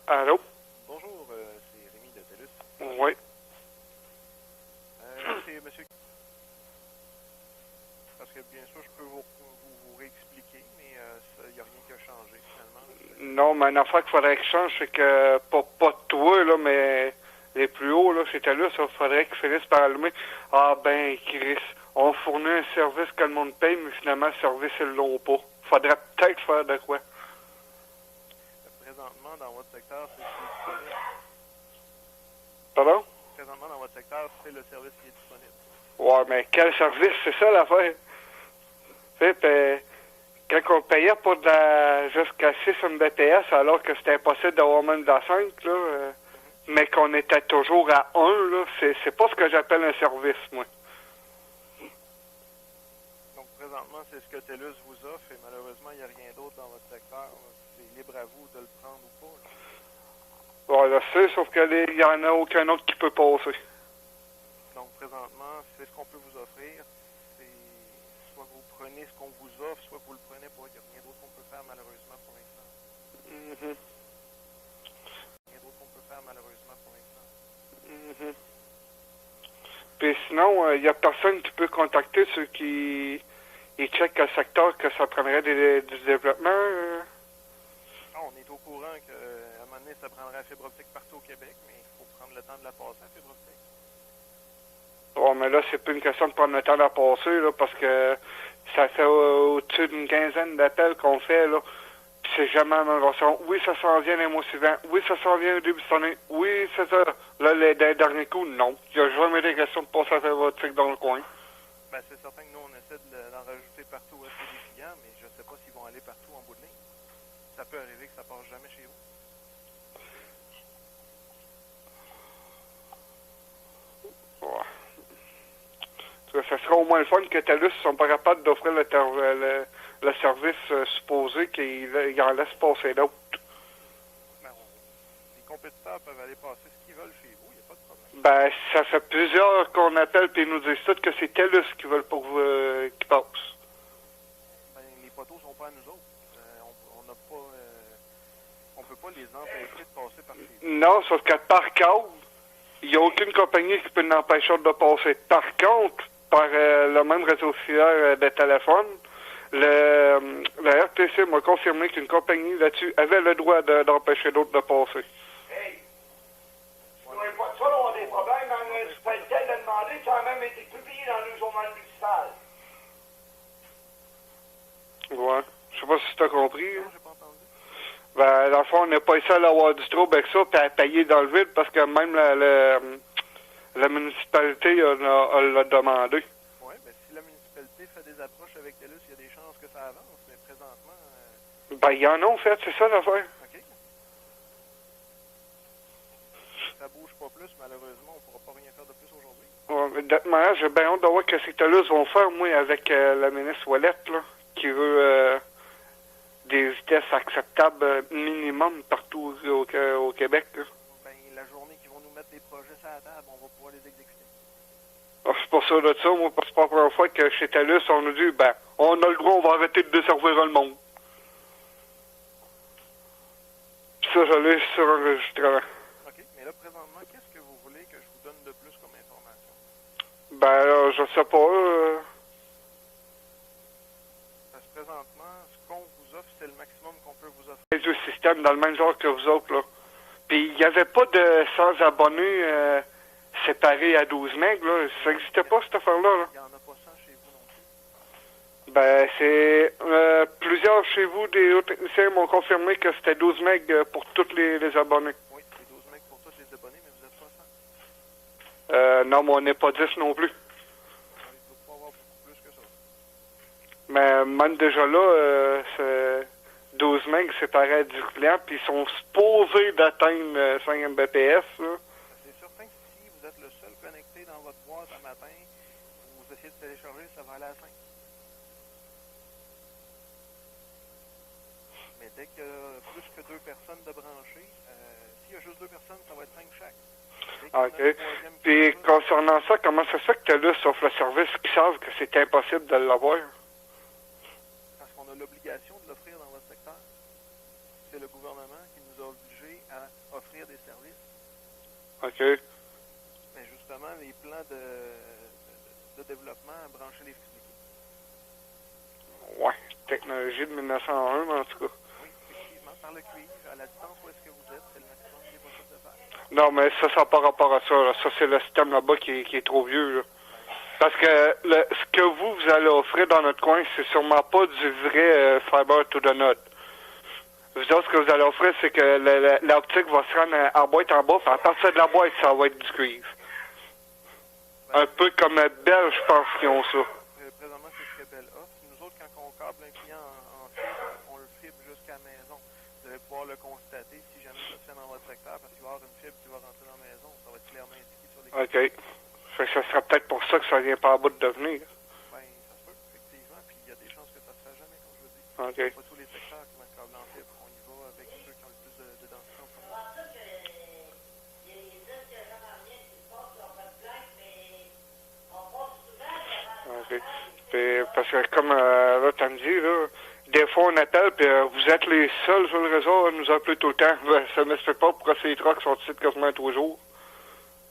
Allô? Bonjour, c'est Rémi de TELUS. Oui. C'est monsieur... Parce que bien sûr, je peux vous réexpliquer, mais il n'y a rien qui a changé finalement. Non, mais une affaire qu'il faudrait que je change, c'est que, pas de toi, là, mais les plus hauts, là, c'était là, ça faudrait qu'ils finissent par allumer. Ah ben, Chris, on fournit un service que le monde paye, mais finalement, le service, ils l'ont pas. Faudrait peut-être faire de quoi. Présentement, dans votre secteur, c'est ce qui est disponible. Pardon? Présentement, dans votre secteur, c'est le service qui est disponible. Ouais, mais quel service, c'est ça l'affaire? Tu sais, quand on payait pour jusqu'à 6 Mbps, alors que c'était impossible d'avoir même de la 5, là, mais qu'on était toujours à 1, là, c'est pas ce que j'appelle un service, moi. Donc, présentement, c'est ce que TELUS vous offre, et malheureusement, il n'y a rien d'autre dans votre secteur. C'est libre à vous de le prendre ou pas. Là. Bon, là, c'est, sauf qu'il n'y en a aucun autre qui peut passer. Donc, présentement, c'est ce qu'on peut vous offrir. C'est soit vous prenez ce qu'on vous offre, soit vous le prenez pas. Il n'y a rien d'autre qu'on peut faire, malheureusement, pour l'instant. Rien d'autre qu'on peut faire, malheureusement, pour l'instant. Puis sinon, il n'y a personne qui peut contacter ceux qui checkent le secteur que ça prendrait du développement. On est au courant qu'à un moment donné, ça prendrait la fibre optique partout au Québec, mais il faut prendre le temps de la passer, la fibre optique. Bon, mais là, c'est plus une question de prendre le temps de la passer, là, parce que ça fait au-dessus d'une quinzaine d'appels qu'on fait, là. Puis c'est jamais la même version. Oui, ça s'en vient les mois suivants. Oui, ça s'en vient au début de cette année. Oui, c'est ça. Là, les derniers coups, non. Il n'y a jamais des questions de passer la fibre optique dans le coin. Ben, c'est certain que nous, on essaie d'en rajouter partout où c'est des clients, mais je ne sais pas s'ils vont aller partout en bout de ligne. Ça peut arriver que ça passe jamais chez vous. Ouais. Ça serait au moins le fun que TELUS ne sont pas capables d'offrir le service supposé qu'ils en laissent passer d'autres. Ben, les compétiteurs peuvent aller passer ce qu'ils veulent chez vous, il n'y a pas de problème. Ben, ça fait plusieurs qu'on appelle puis ils nous disent tous que c'est TELUS qui veulent pour qui passe. Ben, les poteaux sont pas à nous autres. On n'a pas... on peut pas les empêcher de passer par chez vous. Non, sauf que par contre, il n'y a aucune compagnie qui peut l'empêcher de passer. Par contre, par le même réseau filaire de téléphone, le RTC m'a confirmé qu'une compagnie là-dessus avait le droit d'empêcher d'autres de passer. Hey! Si on n'est pas de ça, on a des problèmes dans la municipalité de demander, ça a même été publié dans le journal municipal. Ouais. Je sais pas si tu as compris. Non, j'ai pas entendu. Ben, dans le fond, on n'est pas ici à avoir du trouble avec ça, puis à payer dans le vide, parce que même la municipalité l'a demandé. Oui, ben si la municipalité fait des approches avec TELUS, il y a des chances que ça avance, mais présentement... Ben, il y en a, en fait, c'est ça l'affaire. OK. Ça bouge pas plus, malheureusement, on pourra pas rien faire de plus aujourd'hui. Ouais, mais de toute manière, j'ai bien hâte de voir ce que TELUS vont faire, moi, avec la ministre Ouellette, là, qui veut des vitesses acceptables minimum partout au Québec. Là. Ben, la journée qu'ils vont nous mettre des projets sur la table, on va pouvoir les exécuter. Alors, c'est pour ça de ça, moi, parce que c'est pas la première fois que chez TELUS, on nous dit, ben, on a le droit, on va arrêter de desservir le monde. Puis ça, je l'ai sur enregistrement. OK, mais là, présentement, qu'est-ce que vous voulez que je vous donne de plus comme information? Ben, là, je sais pas, Parce que présentement, ce qu'on vous offre, c'est le maximum qu'on peut vous offrir. les deux systèmes dans le même genre que vous autres, là. Puis il n'y avait pas de 100 abonnés séparés à 12 MB, là. Ça n'existait pas, cette affaire-là, là. Il n'y en a pas 100 chez vous non plus. Ben, c'est... plusieurs chez vous, des techniciens m'ont confirmé que c'était 12 MB pour tous les abonnés. Oui, c'est 12 mecs pour tous les abonnés, mais vous n'êtes pas 100. Non, mais on n'est pas 10 non plus. Il ne faut pas avoir beaucoup plus que ça. Mais même déjà là, c'est 12 MB séparés à 10 clients, puis ils sont supposés d'atteindre 5 Mbps, là. C'est certain que si vous êtes le seul connecté dans votre boîte un matin, vous essayez de télécharger, ça va aller à 5. Mais dès qu'il y a plus que 2 personnes de branchées, s'il y a juste 2 personnes, ça va être 5 chaque. OK. Puis concernant ça, comment ça se fait que TELUS offre le service qui savent que c'est impossible de l'avoir? Parce qu'on a l'obligation de l'offrir dans votre secteur. C'est le gouvernement gouvernement qui nous a obligés à offrir des services. OK. Mais justement, les plans de développement à brancher les fusils. Ouais, technologie de 1901, mais en tout cas. Oui, effectivement, par le cuivre, à la distance où est-ce que vous êtes, c'est le maximum qui est possible de faire. Non, mais ça n'a pas rapport à ça. Là. Ça, c'est le système là-bas qui est trop vieux. Là. Parce que ce que vous allez offrir dans notre coin, c'est sûrement pas du vrai fiber to the node. Vous autres, ce que vous allez offrir, c'est que l'optique va se rendre en boîte en bas, puis à partir de la boîte, ça va être du cuivre. Un peu comme Bell, je pense qu'ils ont ça. Présentement, c'est ce que Bell offre. Nous autres, quand on câble un client en fibre, on le fibre jusqu'à la maison. Vous allez pouvoir le constater si jamais ça se fait dans votre secteur, parce qu'il va y avoir une fibre qui va rentrer dans la maison. Ça va être clairement indiqué sur les OK. Fait que ça sera peut-être pour ça que ça vient pas à bout de devenir. Ben, ça se peut, effectivement. Puis il y a des chances que ça se fasse jamais, comme je vous dis. OK. Pas tous les secteurs qui vont être câblés en fibre. On y va avec ceux qui ont le plus de densité en premier. OK. Puis, parce que comme là, tu me dis, là, des fois on appelle, puis vous êtes les seuls sur le réseau à nous appeler tout le temps. Ben, ça ne se fait pas pourquoi ces trucks sont ici quasiment tous les jours.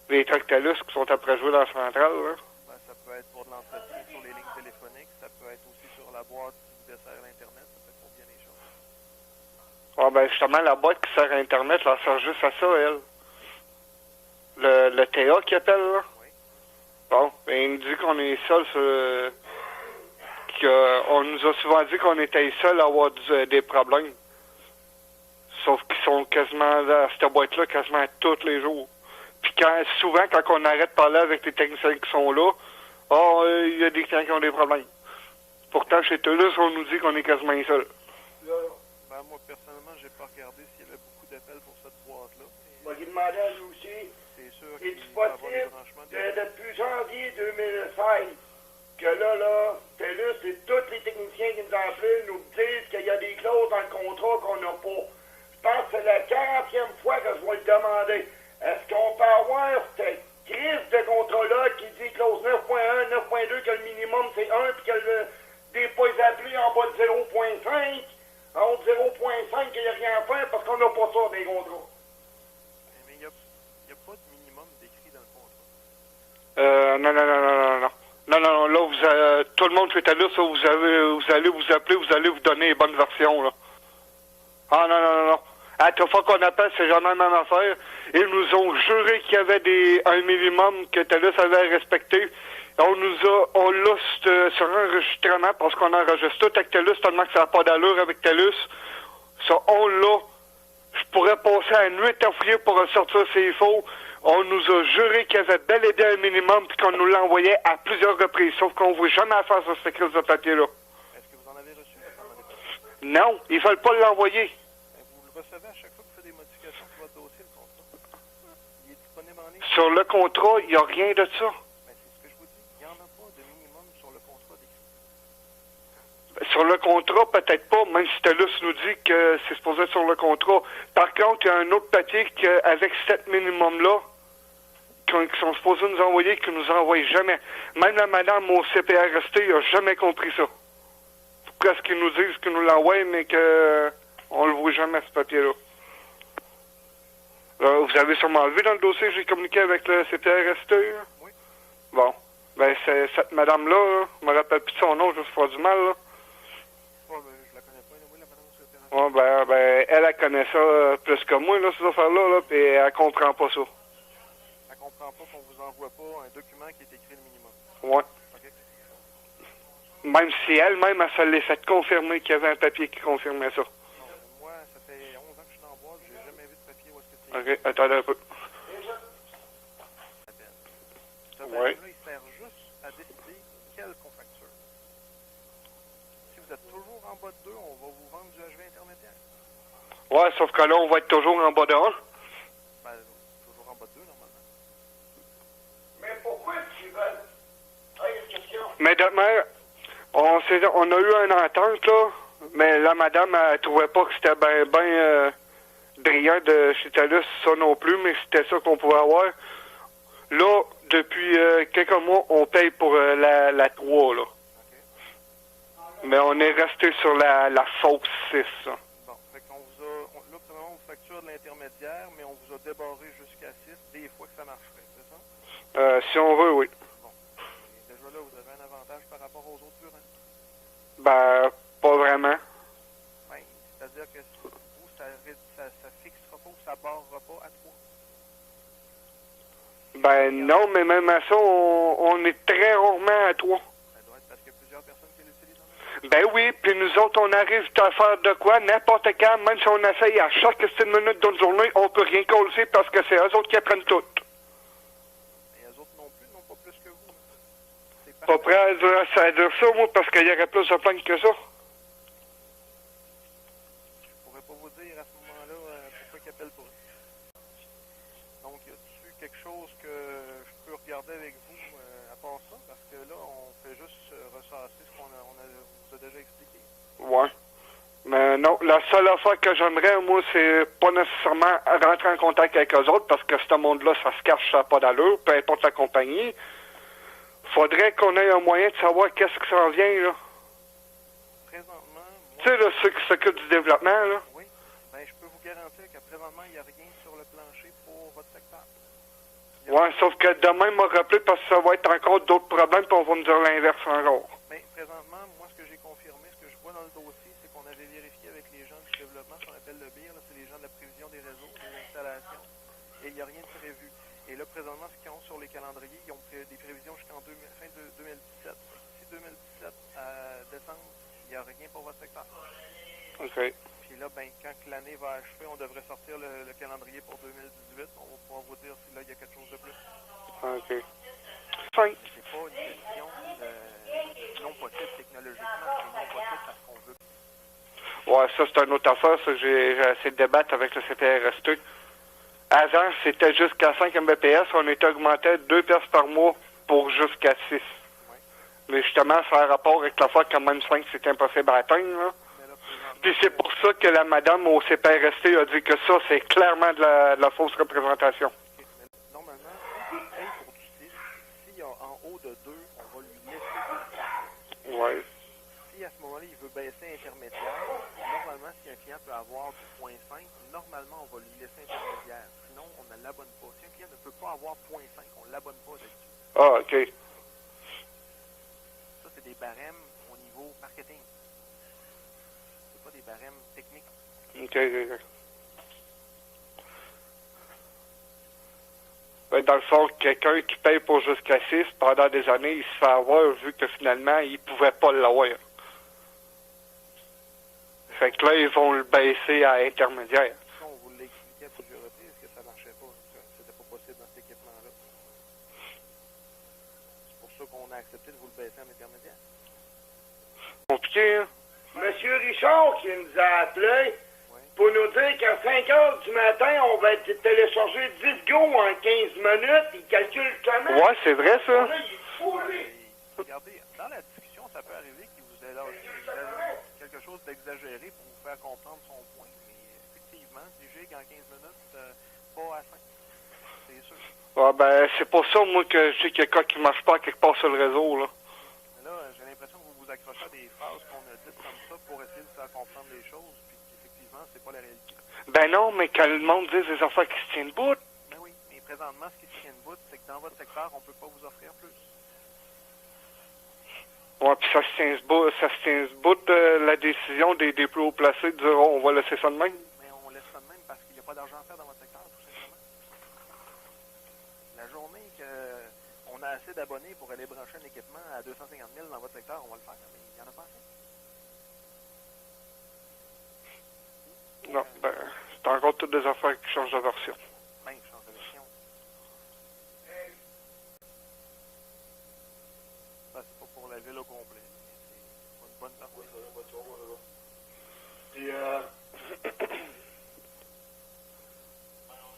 Les trucks TELUS qui sont après jouer dans la centrale. Là. Ben, ça peut être pour de l'entretien sur les lignes téléphoniques. Ça peut être aussi sur la boîte qui vous dessert l'Internet. Ça peut être pour bien les choses. Ah ben justement, la boîte qui sert à Internet, elle sert juste à ça, elle. Le TA qui appelle, là. Oui. Bon, ben, il nous dit qu'on est seul sur... on nous a souvent dit qu'on était les seuls à avoir des problèmes. Sauf qu'ils sont quasiment dans cette boîte-là quasiment tous les jours. Puis souvent, quand on arrête de parler avec les techniciens qui sont là, il y a des clients qui ont des problèmes. Pourtant, chez TELUS, on nous dit qu'on est quasiment les seuls. Ben, moi, personnellement, j'ai pas regardé s'il y avait beaucoup d'appels pour cette boîte-là. On va lui demander à lui aussi. C'est sûr C'est qu'il va y avoir des possible branchements. depuis janvier 2016 que là, TELUS et tous les techniciens qui nous appellent nous disent qu'il y a des clauses dans le contrat qu'on n'a pas. Je pense que c'est la 40e fois que je vais le demander. Est-ce qu'on peut avoir cette crise de contrat-là qui dit clause 9.1, 9.2, que le minimum c'est 1, puis que des pas appelés en bas de 0.5, en haut de 0.5, qu'il n'y a rien à faire parce qu'on n'a pas ça des contrats. Mais il n'y a pas de minimum décrit dans le contrat. Non. Non, là, tout le monde fait à l'heure, ça, vous allez vous appeler, vous allez vous donner les bonnes versions, là. Ah, non. À chaque fois qu'on appelle, c'est jamais la même affaire. Ils nous ont juré qu'il y avait un minimum que TELUS avait respecté. On l'a sur enregistrement parce qu'on enregistre tout avec TELUS, tellement que ça n'a pas d'allure avec TELUS. Ça, on l'a. Je pourrais passer à nuit à fouiller pour ressortir c'est faux. On nous a juré qu'il y avait bel et bien un minimum puis qu'on nous l'envoyait à plusieurs reprises. Sauf qu'on ne voit jamais à faire sur cette crise de papier-là. Est-ce que vous en avez reçu? Non, ils veulent pas l'envoyer. Vous le recevez à chaque fois que vous faites des modifications sur votre dossier, le contrat. Il est disponible en ligne? Sur le contrat, il n'y a rien de ça. Ben, c'est ce que je vous dis. Il n'y en a pas de minimum sur le contrat décrit. Sur le contrat, peut-être pas, même si TELUS nous dit que c'est supposé être sur le contrat. Par contre, il y a un autre papier avec cet minimum-là, qui sont supposés nous envoyer, qui nous envoient jamais. Même la madame au CPRST n'a jamais compris ça. Pourquoi est-ce qu'ils nous disent qu'ils nous l'envoient, mais qu'on le voit jamais, ce papier-là? Vous avez sûrement vu dans le dossier que j'ai communiqué avec le CPRST? Là? Oui. Bon. Ben, c'est cette madame-là, là, je me rappelle plus de son nom, je me fais du mal, là. Ben, je la connais pas, oui, la madame au CPRST. Ouais, ben, elle connaît ça plus que moi, là, ces affaires-là, là, puis elle comprend pas ça. Elle comprend pas qu'on vous envoie pas un document qui est écrit le minimum. Ouais. OK? Même si elle-même, elle se l'est fait confirmer qu'il y avait un papier qui confirmait ça. Non, moi, ça fait 11 ans que je suis dans le bois, j'ai jamais vu de papier où est-ce que c'est. OK, attendez un peu. Ce Ouais. là il sert juste à décider quelle qu'on facture. Si vous êtes toujours en bas de 2, on va vous vendre du HV intermédiaire. Ouais, sauf que là, on va être toujours en bas de 1. Ben, toujours en bas de 2, normalement. Mais pourquoi tu veux? Ah, il y a une question. Mais demain, on a eu une entente, là, mais la madame, elle trouvait pas que c'était ben brillant de chez TELUS, ça non plus, mais c'était ça qu'on pouvait avoir. Là, depuis quelques mois, on paye pour la 3, là. OK? Mais on est resté sur la fausse 6, là. Bon, fait qu'on vous a... là, Si on veut, oui. Bon. Et déjà là, vous avez un avantage par rapport aux autres burins. Ben, pas vraiment. Ben, c'est-à-dire que vous, ça fixera pas ou ça barrera pas à 3. Ben non, mais même à ça, on est très rarement à 3. Ça doit être parce qu'il y a plusieurs personnes qui l'utilisent en même Ben oui, puis nous autres, on arrive à faire de quoi, n'importe quand, même si on essaye à chaque 6 minutes d'une journée, on peut rien coller parce que c'est eux autres qui apprennent tout. Et eux autres non plus n'ont pas plus que vous. Là. C'est Pas prêt à dire ça, moi, parce qu'il y aurait plus de plaintes que ça. Je pourrais pas vous dire à ce moment-là pourquoi ils appellent pas. Donc, y a-t-il quelque chose que je peux regarder avec vous à part ça? Parce que là, on fait juste ressasser ce qu'on vous a déjà expliqué. Ouais. Mais non, la seule affaire que j'aimerais, moi, c'est pas nécessairement rentrer en contact avec eux autres, parce que ce monde-là, ça se cache, ça n'a pas d'allure, peu importe la compagnie. Faudrait qu'on ait un moyen de savoir qu'est-ce qui s'en vient, là. Présentement, Tu sais, là, ceux qui s'occupent du développement, là. oui, ben, je peux vous garantir que présentement, il n'y a rien sur le plancher pour votre secteur. Ouais, sauf que demain, m'a rappelé parce que ça va être encore d'autres problèmes, puis on va me dire l'inverse encore. Mais présentement, moi, ce que j'ai confirmé, ce que je vois dans le dossier, c'est qu'on avait vérifié avec les gens du développement, ce qu'on appelle le BIR, c'est les gens de la prévision des réseaux, des installations, et il n'y a rien de prévu. Et là, présentement, ce qu'ils ont sur les calendriers, ils ont des prévisions jusqu'en fin de 2017. Si 2017 à décembre, il n'y a rien pour votre secteur. OK. Puis là, ben, quand l'année va achever, on devrait sortir le calendrier pour 2018. On va pouvoir vous dire si là, il y a quelque chose de plus. OK. Fin. C'est pas une question de non possible technologiquement, c'est non possible parce qu'on veut. Ouais, ça, c'est une autre affaire, ça, j'ai essayé de débattre avec le CPRST. Avant, c'était jusqu'à 5 Mbps, on était augmenté à 2 pièces par mois pour jusqu'à 6. Ouais. Mais justement, ça a rapport avec l'affaire que même 5, c'est impossible à atteindre, là. Mais là, présentement, Puis c'est pour ça que la madame au CPRST a dit que ça, c'est clairement de la fausse représentation. mais normalement, si il paye pour du 6, s'il y a en haut de 2, on va lui laisser. Ouais. Si à ce moment-là, il veut baisser intermédiaire, normalement, si un client peut avoir du 0.5, normalement, on va lui laisser intermédiaire. Sinon, on ne l'abonne pas. Si un client ne peut pas avoir 0.5, on ne l'abonne pas d'habitude. Ah, OK. Ça, c'est des barèmes au niveau marketing. C'est pas des barèmes techniques. OK. Ben, dans le fond, quelqu'un qui paye pour jusqu'à 6 pendant des années, il se fait avoir vu que finalement, il pouvait pas l'avoir. Fait que là, ils vont le baisser à intermédiaire. Ça, on vous l'a expliqué à plusieurs reprises que ça marchait pas. C'était pas possible dans cet équipement-là. C'est pour ça qu'on a accepté de vous le baisser en intermédiaire. Compliqué, hein? Monsieur Richard qui nous a appelé pour nous dire qu'à 5 heures du matin, on va télécharger 10 go en 15 minutes. Il calcule comment? Ouais, c'est vrai, ça. Là, il est fou, lui. Et, regardez, dans la discussion, ça peut arriver qu'il vous ait lâché quelque chose d'exagéré pour vous faire comprendre son point. Mais effectivement, 10 gigs en 15 minutes, pas à 5. C'est sûr. Ouais, ben, c'est pour ça, moi, que j'ai quelqu'un qui marche pas quelque part sur le réseau, là. Mais là, j'ai l'impression que vous vous accrochez à des phrases qu'on a dites comme ça pour essayer de faire comprendre les choses, puis qu'effectivement, c'est pas la réalité. Ben non, mais quand le monde dit des affaires qui se tiennent debout. Mais oui, mais présentement, ce qui se tient debout, c'est que dans votre secteur, on ne peut pas vous offrir plus. Ouais, puis ça se tient debout, la décision des plus haut placés de dire, oh, on va laisser ça de même. Mais on laisse ça de même parce qu'il n'y a pas d'argent à faire dans votre secteur, tout simplement. La journée qu'on a assez d'abonnés pour aller brancher un équipement à 250 000 dans votre secteur, on va le faire. Mais il n'y en a pas assez. Non, ben, c'est encore toutes des affaires qui changent de version. Même change de version. Ben, c'est pas pour la ville au complet. C'est pas une bonne partie. Puis,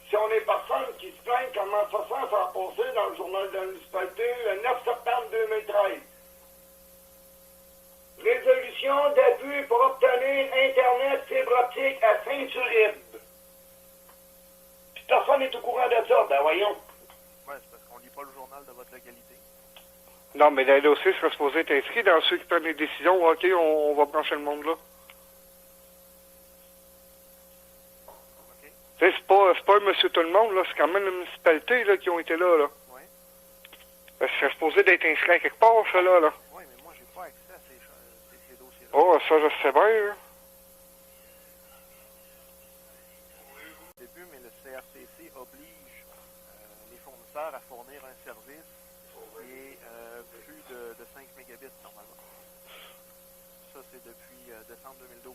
si on est personne qui se plaignent comment ça a passé dans le journal de la municipalité le 9 septembre 2013. Résolution d'appui pour obtenir Internet fibre optique à Saint-Uribe. Puis personne n'est au courant de ça. Ben voyons. Ouais, c'est parce qu'on lit pas le journal de votre localité. Non, mais les dossiers seraient supposés être inscrits dans ceux qui prennent les décisions. OK, on va brancher le monde là. OK? Tu sais, c'est pas monsieur tout le monde, là. C'est quand même la municipalité, là, qui ont été là, là. Ouais. Ça serait supposé d'être inscrit à quelque part, ça, là. Oui, mais moi, j'ai pas accès à ces dossiers-là. Oh, ça, je sais bien, là. Au début, mais le CRTC oblige les fournisseurs à fournir un service qui est plus de 5 mégabits, normalement. Ça, c'est depuis décembre 2012.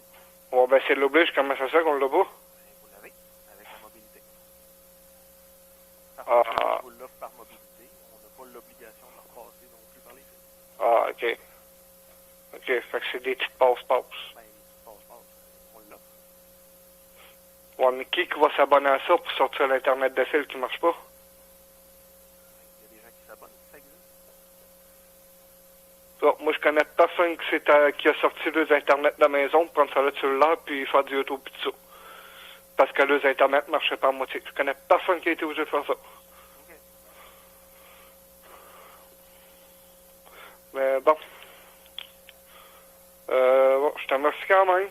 Ouais, ben, c'est l'oblige. Comment ça se fait qu'on l'a pas? Vous l'avez, avec la mobilité. Ah. Parce que je vous l'offre par mobilité. On n'a pas l'obligation de le repasser non plus par les fils. Ah, OK. OK, fait que c'est des petites passe-passe. Ben, passe-passe, on l'offre. Ouais, mais qui va s'abonner à ça pour sortir l'Internet de fil qui marche pas? Il y a des gens qui s'abonnent, ça existe. Ça, moi, je connais personne qui a sorti les Internet de la maison pour prendre ça là de cellulaire puis faire du YouTube pis tout ça. Parce que les Internet marchaient pas à moitié. Je connais personne qui a été obligé de faire ça. OK. Mais bon. Bon, je te remercie quand même.